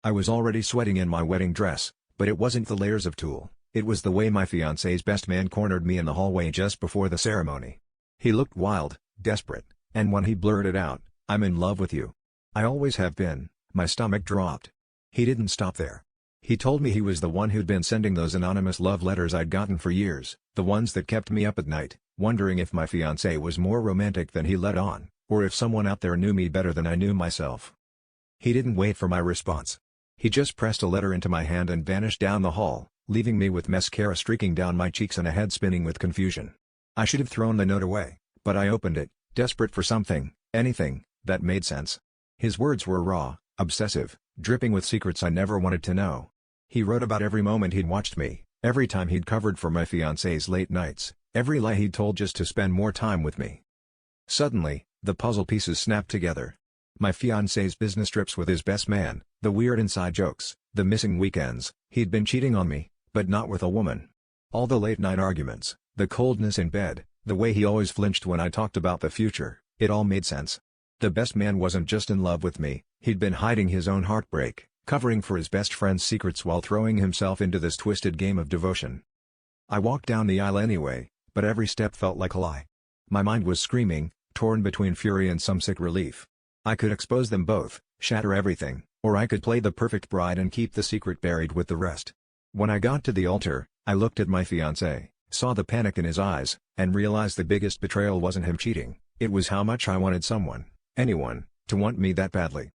I was already sweating in my wedding dress, but it wasn't the layers of tulle, it was the way my fiancé's best man cornered me in the hallway just before the ceremony. He looked wild, desperate, and when he blurted out, "I'm in love with you. I always have been," my stomach dropped. He didn't stop there. He told me he was the one who'd been sending those anonymous love letters I'd gotten for years, the ones that kept me up at night, wondering if my fiancé was more romantic than he let on, or if someone out there knew me better than I knew myself. He didn't wait for my response. He just pressed a letter into my hand and vanished down the hall, leaving me with mascara streaking down my cheeks and a head spinning with confusion. I should have thrown the note away, but I opened it, desperate for something, anything, that made sense. His words were raw, obsessive, dripping with secrets I never wanted to know. He wrote about every moment he'd watched me, every time he'd covered for my fiancé's late nights, every lie he'd told just to spend more time with me. Suddenly, the puzzle pieces snapped together. My fiancé's business trips with his best man, the weird inside jokes, the missing weekends, he'd been cheating on me, but not with a woman. All the late-night arguments, the coldness in bed, the way he always flinched when I talked about the future, it all made sense. The best man wasn't just in love with me, he'd been hiding his own heartbreak, covering for his best friend's secrets while throwing himself into this twisted game of devotion. I walked down the aisle anyway, but every step felt like a lie. My mind was screaming, torn between fury and some sick relief. I could expose them both, shatter everything, or I could play the perfect bride and keep the secret buried with the rest. When I got to the altar, I looked at my fiancé, saw the panic in his eyes, and realized the biggest betrayal wasn't him cheating, it was how much I wanted someone, anyone, to want me that badly.